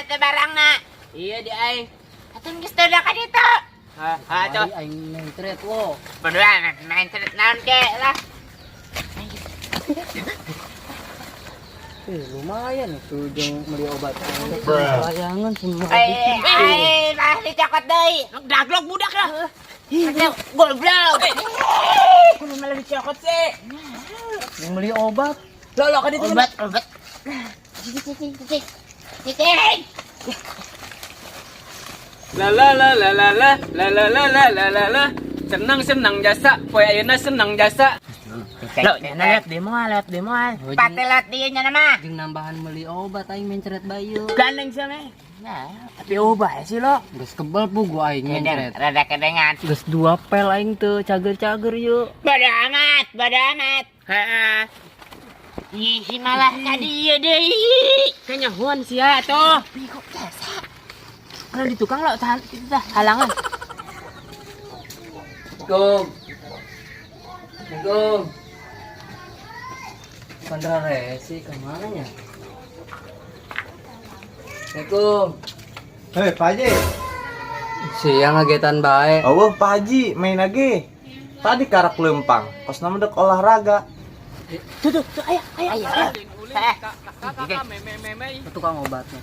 na barang na. Iya di ay. Atong gusto na ka dito. Ha to. Ay main threat wo. Berdua, main cerita naon ke lah. Lumayan itu jeng beli obat. Bruh. Layangan semua. Pasti cokot deui. Daglog budak lah. Goblok. Kudu malah dicokot sih. Yang beli obat. Lo kan itu Obat. Titik. La la la la la la la la la la la la la. Senang jasa, poe ayeuna senang jasa. Lo nyana lihat demo. Patelot dia nya nama. Jeng nambahan beli obat aing main threat bayu. Gandeng sana. Nah, tapi obat sih lo. Geus kebal pu gua aing main threat. Rada kedengan. Geus 2 pel aing teu cager-cager yuk. Bodo amat. Heeh. Ih, malah tadi ya deui. Kayaknya huan sia toh. Bego biasa. Kalau di tukang lo tahan itu dah halangan. Assalamualaikum. Pandra Resi kemana ya? Assalamualaikum. Hei Pak Haji. Siang ngagetan bae. Oh Pak Haji main lagi. Tadi karak lempang, pas nama dek olahraga. Tuh, ayah. Tukang obatnya.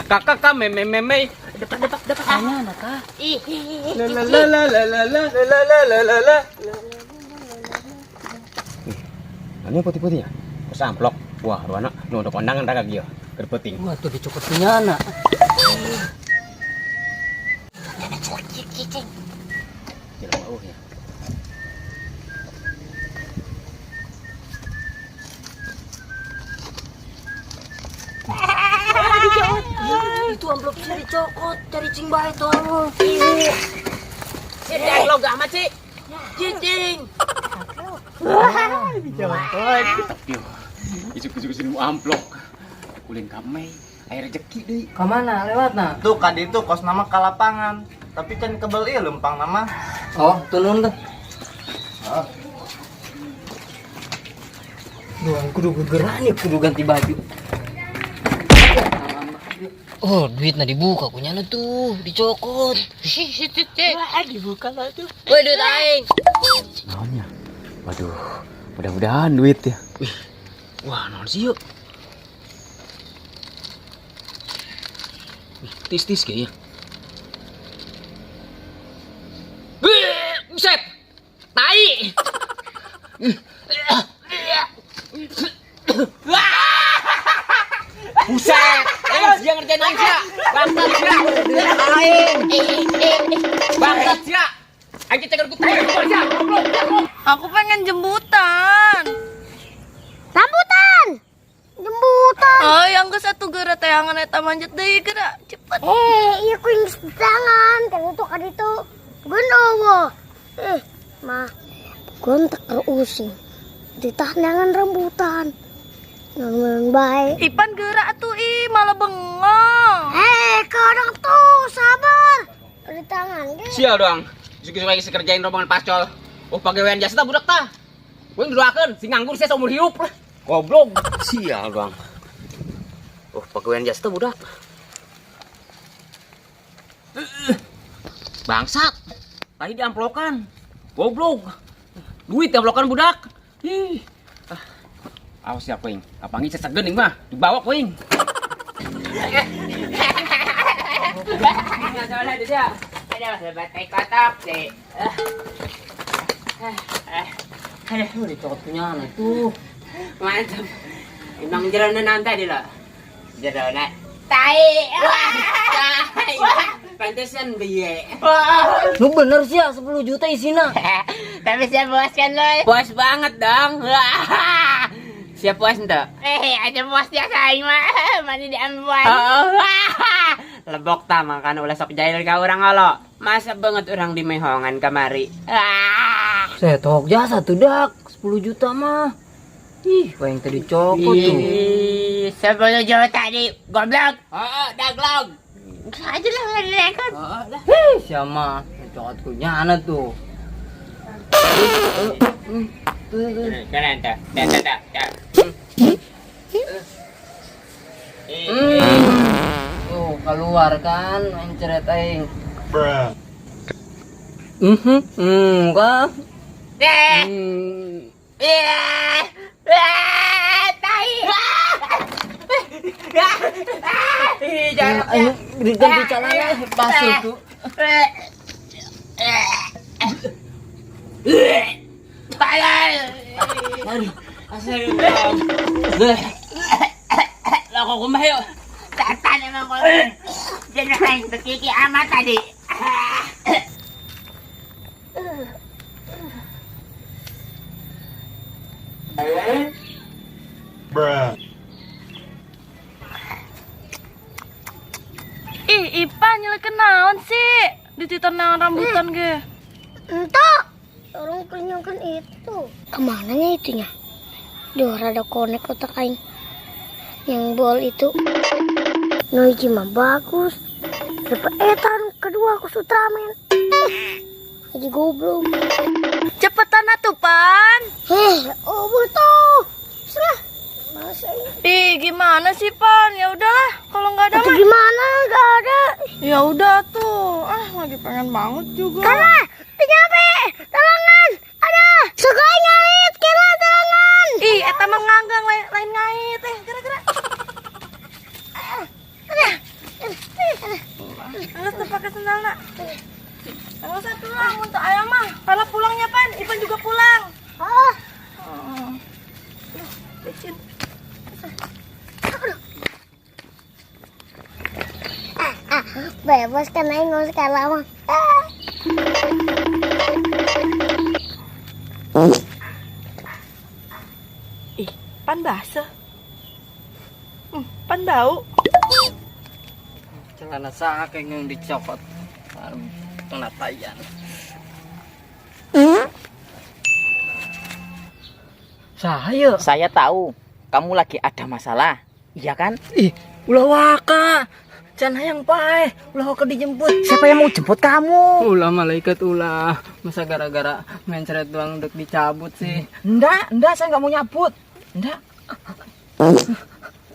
Kakak meme. Depan. Hanya anak ah. La. Ini putih-putih ya? Pas amplok. Wah, ruana nu untuk kondangan raga gieu. Keur penting. Wah tuh dicokot punya anak. Jelas eueuh ya. Itu amplopnya dicokot dari cing bae tolong. Cicing lo gak amat sih. Cicing. Isuk-isuk sini mau amplok. Ulin kamei, air rezeki deui. Ke mana lewat nah? Tuh kadi itu kos nama ke lapangan. Tapi can kebel ieu lempang nama. Oh, tunun tuh. Duh, kudu gegeran ya, kudu ganti baju. Oh, duitnya dibuka punyana tuh, dicokot. Wah, dibuka lah tuh. Woi, duit aing. Naonnya? Waduh, mudah-mudahan duit ya. Wah, naon sih yuk? Tis kayaknya. Buset. Tai. Buset. Dia ngerjain aing sia. Bangsat sia. Bangsat sia. Aing ceker ku tahu sia. Aku pengen jembutan. Jembutan. Oh, yang ke satu geura tayangan eta manjat deui geura. Cepet. Iya kuing tangan kan itu kan itu gunung. Mah gontak using ditahan dengan rambutan yang baik. Ipan geura atuh malah bengong. Kadang tuh sabar di tangan ge. Sial doang. Suki lagi kerjain rombongan pacol. Oh, pagawean jasa budak tah. Kuing duakeun, sing nganggur sia seumur hidup. Goblok. Sial doang. Oh, pagawean jasa budak. Bangsat. Tadi diamplokan. Goblok. Duit diamplokan budak. Ih. Awas ya, Kuing. Kapangi cesak geuning mah, dibawa Kuing. Aduh, batai kotok sih. Aduh, dicokot punya anak tuh. Mantap. Emang jerona naon tadi lo? Jerona tai. Tai. Pantesan biye. Lu bener sih ya 10 juta isinya. Tapi saya puas kan lo? Puas banget dong. Siap puas ente? Ada puasnya saing mah. Mana diambil. Lebok ta makan ulah sok jahil ka urang olo. Masa banget orang di mehongan kamari. Saya tok jasa tuh dak 10 juta mah. Ih, yang tadi cokot tuh. Ih, 10 juta di goblok. Daglog. Aja lah rekod. Siapa? Cokot punya anak tuh. Keren tuh. Dah. keluar kan mencret aing. Kan. Tai. Ayo ganti celana basuh tuh. Lah kok kumayo. Setan emang kau. Jangan berkiki amat tadi. Ih, Ipan nyelekeun naon sih? Dititan naon rambutan ge. Entah. Orang kenyangkan itu. Kemana nya itunya? Duh, rada konek otak aing. Yang bol itu. Noiji mah bagus. Dapat etan kedua aku Ultraman. Lagi goblok. Cepetan atuh, Pan. Oh betul. Serah. Masa ini? Ih, gimana sih, Pan? Ya udahlah, kalau nggak ada Itu mah. gimana? Gak ada. Ya udah tuh. Ah, lagi pengen banget juga. Karena nyampe. Tolongan. Ada. Sukai ngait. Kira tolongan. Ih, eta mah nganggang lain ngait gara-gara. Harus tuh pakai sendalna. Enggak usah pulang untuk ayam mah. Kalau pulangnya Pan, Ipan juga pulang. Oh. Licin. Bebas kan aing ngomong sekarang mah. Ih, Pan basah. Pan bau. Celana saking yang dicopot. Penatayan. Saya tahu kamu lagi ada masalah. Iya kan? Ih, ulah waka. Can hayang pae, ulah waka dijemput. Siapa yang mau jemput kamu? Ulah malaikat ulah. Masa gara-gara mencret doang untuk dicabut sih. Enggak, saya nggak mau nyabut. Enggak.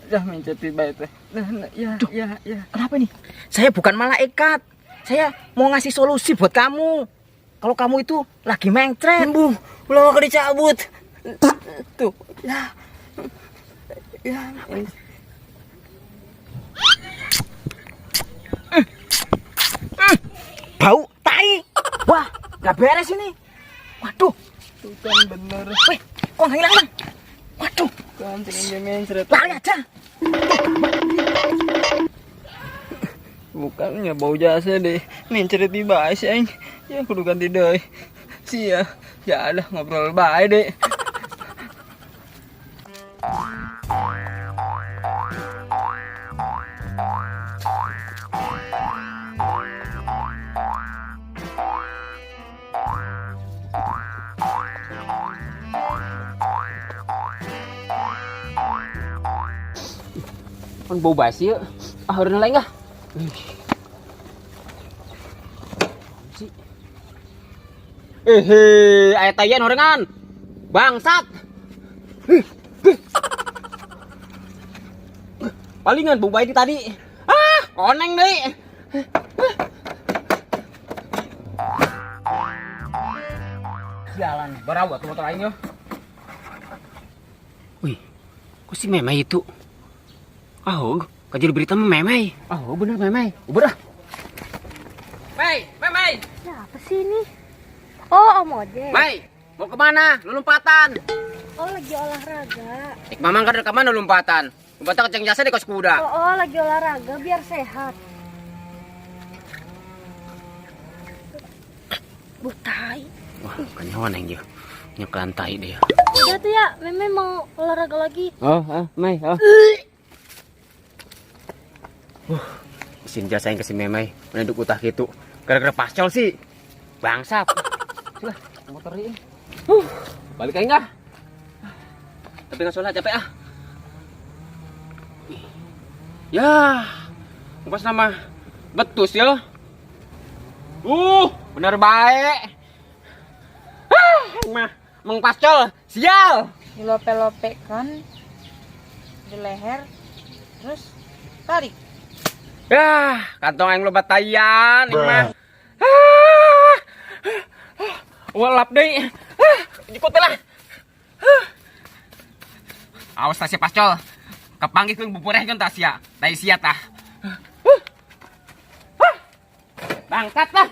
Udah mencret tiba itu. Ya. Kenapa nih? Saya bukan malaikat. Saya mau ngasih solusi buat kamu. Kalau kamu itu lagi mencret. Bu, ulah waka dicabut. Tuh, ya. Bau tai. Wah, nggak beres ini. Waduh, Tuh kan bener. weh, kok nggak hilang? Waduh, Kan dia mencret. lari aja. Bukannya bau jasa deh. Mencret di bae sih aing. Ya kudu ganti deui. Sia, ya ada ngobrol bae deh. Kan bau basi ya. Ah, udah lain enggak? Ayat tayan orengan. Bangsat. Palingan bau bayi tadi. Ah, koneng deh. Jalan berawat ke motor aing yo. Wih, kok si Memai itu? Oh, kajil berita Memai. Oh, bener Memai. Udah. Memai. Siapa sih ini? Oh, Om Ojek. Mai, mau kemana? Lu lompatan. Oh, lagi olahraga. Ik mamang kan rekaman lu lompatan. Lompatan keceng jasa di kos kuda. Oh, lagi olahraga biar sehat. Butai. Wah, kanyawan yang dia. Nyekelantai dia. Udah tuh ya, Meme mau olahraga lagi. Mai, mesin jasa yang ke si Memai. Menenduk utah gitu. Gara-gara pascol sih. Bangsat. Sudah, motor ini. Balik aja enggak? Tapi nggak sholat, capek ah. Ya, pas nama betus ya. Bener baik. Mah, mengpascol, sial. Dilope-lope kan di leher. Terus tarik. Yah, kantong aing lo batayan, ini mah. Walap deh. Ikut lah. Awas tasya pascol. Kepanggih keng bupureh kan tasya. Tai sia tah. Bangkat lah.